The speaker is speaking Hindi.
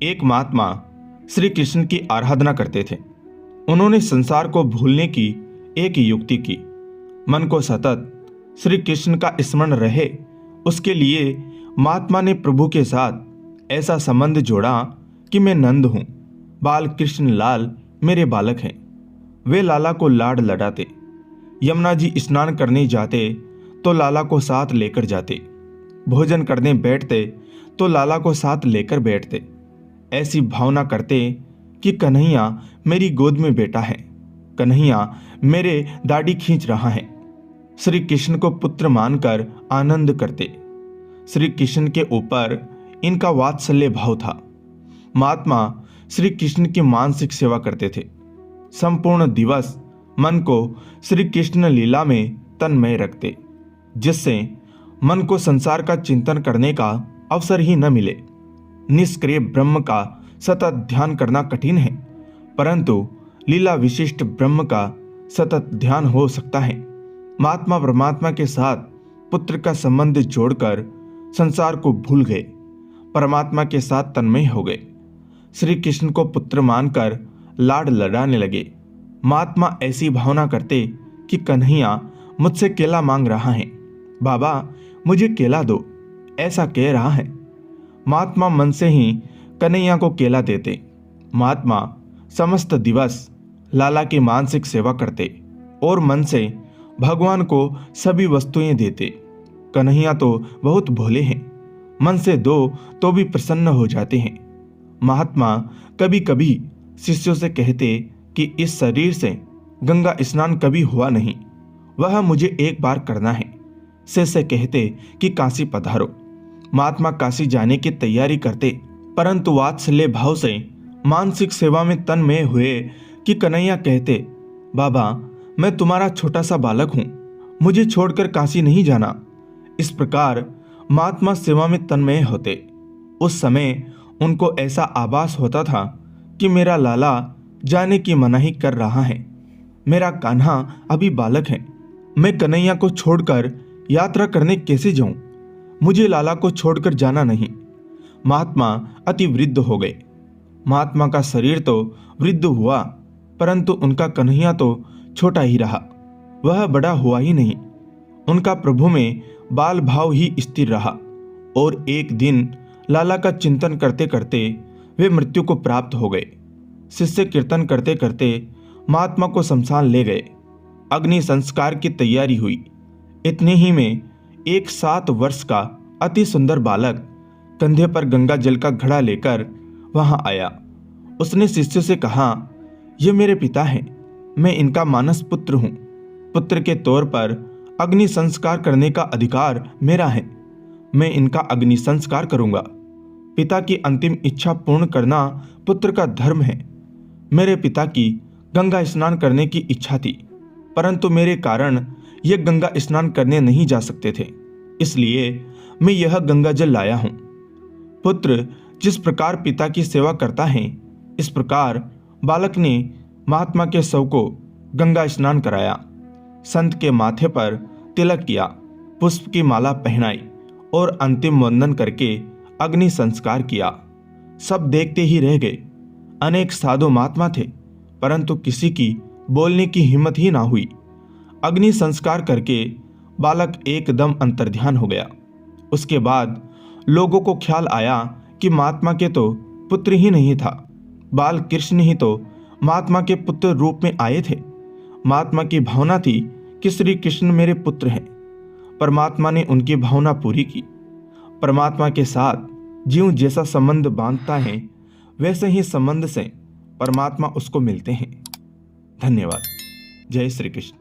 एक महात्मा श्री कृष्ण की आराधना करते थे। उन्होंने संसार को भूलने की एक युक्ति की। मन को सतत श्री कृष्ण का स्मरण रहे, उसके लिए महात्मा ने प्रभु के साथ ऐसा संबंध जोड़ा कि मैं नंद हूँ, बाल कृष्ण लाल मेरे बालक हैं। वे लाला को लाड लड़ाते। यमुना जी स्नान करने जाते तो लाला को साथ लेकर जाते। भोजन करने बैठते तो लाला को साथ लेकर बैठते। ऐसी भावना करते कि कन्हैया मेरी गोद में बेटा है, कन्हैया मेरे दाढ़ी खींच रहा है। श्री कृष्ण को पुत्र मानकर आनंद करते। श्री कृष्ण के ऊपर इनका वात्सल्य भाव था। महात्मा श्री कृष्ण की मानसिक सेवा करते थे। संपूर्ण दिवस मन को श्री कृष्ण लीला में तन्मय रखते, जिससे मन को संसार का चिंतन करने का अवसर ही न मिले। निष्क्रिय ब्रह्म का सतत ध्यान करना कठिन है, परंतु लीला विशिष्ट ब्रह्म का सतत ध्यान हो सकता है। महात्मा परमात्मा के साथ पुत्र का संबंध जोड़कर संसार को भूल गए, परमात्मा के साथ तन्मय हो गए। श्री कृष्ण को पुत्र मानकर लाड लड़ाने लगे। महात्मा ऐसी भावना करते कि कन्हैया मुझसे केला मांग रहा है, बाबा मुझे केला दो, ऐसा कह रहा है। महात्मा मन से ही कन्हैया को केला देते। महात्मा समस्त दिवस लाला की मानसिक सेवा करते और मन से भगवान को सभी वस्तुएं देते। कन्हैया तो बहुत भोले हैं, मन से दो तो भी प्रसन्न हो जाते हैं। महात्मा कभी कभी शिष्यों से कहते कि इस शरीर से गंगा स्नान कभी हुआ नहीं, वह मुझे एक बार करना है। शिष्य कहते कि काशी पधारो। महात्मा काशी जाने की तैयारी करते, परंतु वात्सल्य भाव से मानसिक सेवा में तन्मय हुए कि कन्हैया कहते, बाबा मैं तुम्हारा छोटा सा बालक हूं, मुझे छोड़कर काशी नहीं जाना। इस प्रकार महात्मा सेवा में तन्मय होते। उस समय उनको ऐसा आभास होता था कि मेरा लाला जाने की मनाही कर रहा है, मेरा कान्हा अभी बालक है, मैं कन्हैया को छोड़कर यात्रा करने कैसे जाऊं? मुझे लाला को छोड़कर जाना नहीं। महात्मा अति वृद्ध हो गए। महात्मा का शरीर तो वृद्ध हुआ, परंतु उनका कन्हैया तो छोटा ही रहा, वह बड़ा हुआ ही नहीं। उनका प्रभु में बाल भाव ही स्थिर रहा और एक दिन लाला का चिंतन करते करते वे मृत्यु को प्राप्त हो गए। शिष्य कीर्तन करते करते महात्मा को शमशान ले गए। अग्नि संस्कार की तैयारी हुई। इतने ही में एक 7 वर्ष का अति सुंदर बालक कंधे पर गंगा जल का घड़ा लेकर वहां आया। उसने शिष्य से कहा, ये मेरे पिता हैं, मैं इनका मानस पुत्र हूं। पुत्र के तौर पर अग्नि संस्कार करने का अधिकार मेरा है, मैं इनका अग्नि संस्कार करूंगा। पिता की अंतिम इच्छा पूर्ण करना पुत्र का धर्म है। मेरे पिता की गंगा स्नान करने की इच्छा थी, परंतु मेरे कारण ये गंगा स्नान करने नहीं जा सकते थे, इसलिए मैं यह गंगा जल लाया हूं। पुत्र जिस प्रकार पिता की सेवा करता है, इस प्रकार बालक ने महात्मा के शव को गंगा स्नान कराया। संत के माथे पर तिलक किया, पुष्प की माला पहनाई और अंतिम वंदन करके अग्नि संस्कार किया। सब देखते ही रह गए। अनेक साधु महात्मा थे, परंतु किसी की बोलने की हिम्मत ही ना हुई। अग्नि संस्कार करके बालक एकदम अंतर्ध्यान हो गया। उसके बाद लोगों को ख्याल आया कि महात्मा के तो पुत्र ही नहीं था, बाल कृष्ण ही तो महात्मा के पुत्र रूप में आए थे। महात्मा की भावना थी कि श्री कृष्ण मेरे पुत्र हैं। परमात्मा ने उनकी भावना पूरी की। परमात्मा के साथ जीव जैसा संबंध बांधता है, वैसे ही संबंध से परमात्मा उसको मिलते हैं। धन्यवाद। जय श्री कृष्ण।